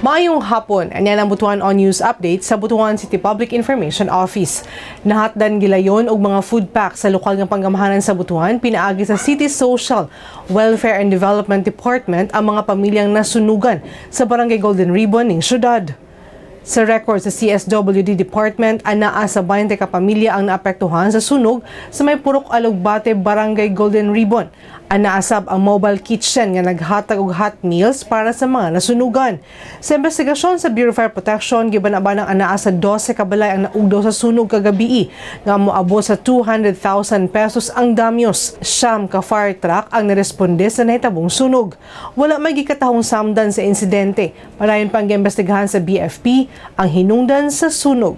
Maayong hapon, anyan ang Butuan On News Update sa Butuan City Public Information Office. Nahatdan gilayon og mga food pack sa lokal nga panggamahanan sa Butuan, pinaagi sa City Social, Welfare and Development Department ang mga pamilyang nasunugan sa Barangay Golden Ribbon ning syudad. Sa record sa CSWD Department, anaa sa 20 ka pamilya ang naapektuhan sa sunog sa may Purok Alugbate, Barangay Golden Ribbon. Anaasab ang mobile kitchen nga naghatag og hot meals para sa mga nasunugan. Sa investigasyon sa Bureau of Fire Protection, giban-aban ang anaa sa 12 ka balay ang naugdaw sa sunog kagabi nga moabot sa 200,000 pesos ang damyos. Siyam ka fire truck ang naresponde sa nahitabong sunog. Wala may gikatahong samdan sa insidente. Malayon pang giimbestigahan sa BFP ang hinungdan sa sunog.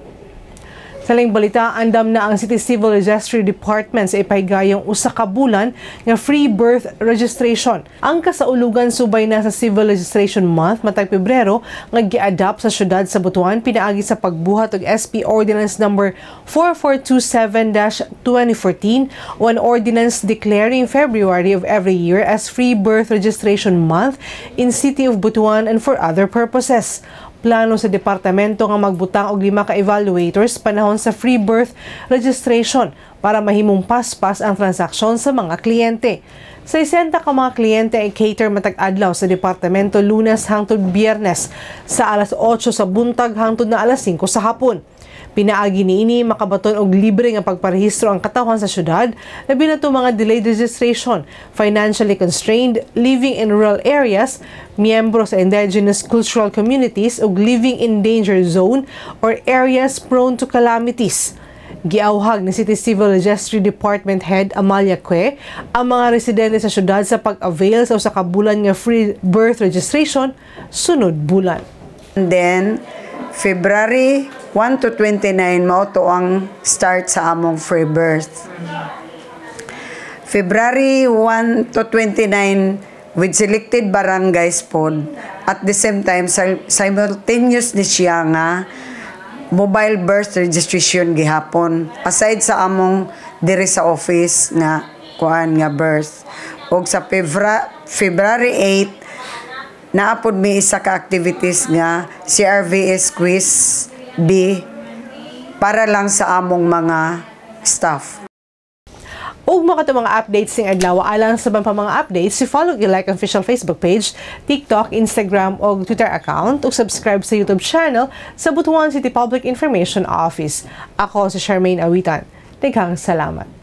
Sa laing balita, andam na ang City Civil Registry Department sa ipahigayong usa ka bulan nga free birth registration. Ang kasaulugan subay na sa Civil Registration Month matag Pebrero nga gi-adapt sa syudad sa Butuan pinaagi sa pagbuhat og SP Ordinance number 4427-2014 o an ordinance declaring February of every year as Free Birth Registration Month in City of Butuan and for other purposes. Plano sa departamento nga magbutang og 5 ka evaluators panahon sa free birth registration para mahimong paspas ang transaksyon sa mga kliyente. 60 ka mga kliyente ay cater matag adlaw sa departamento Lunes hangtod Biyernes sa alas 8 sa buntag hangtod na alas 5 sa hapon. Pinaagi niini makabaton og libre nga pagparehistro ang katawhan sa syudad, labi na to mga delayed registration, financially constrained, living in rural areas, miyembro sa indigenous cultural communities ug living in danger zone or areas prone to calamities. Giauhag ni City Civil Registry Department Head Amalia Que ang mga residente sa syudad sa pag-avail sa usa ka bulan nga free birth registration sunod bulan. And then February 1 to 29 mao to ang start sa among free birth. February 1 to 29 with selected barangays pod. At the same time simultaneous ni siya nga mobile birth registration gihapon aside sa among diri sa office nga kuan nga birth. Og sa February 8 naapod mi isa ka activities nga CRVS quiz B para lang sa among mga staff. Ug mga updates sing adlaw alang sa mga updates, follow i-like ang official Facebook page, TikTok, Instagram ug Twitter account ug subscribe sa YouTube channel sa Butuan City Public Information Office. Ako si Charmaine Awitan. Daghang salamat.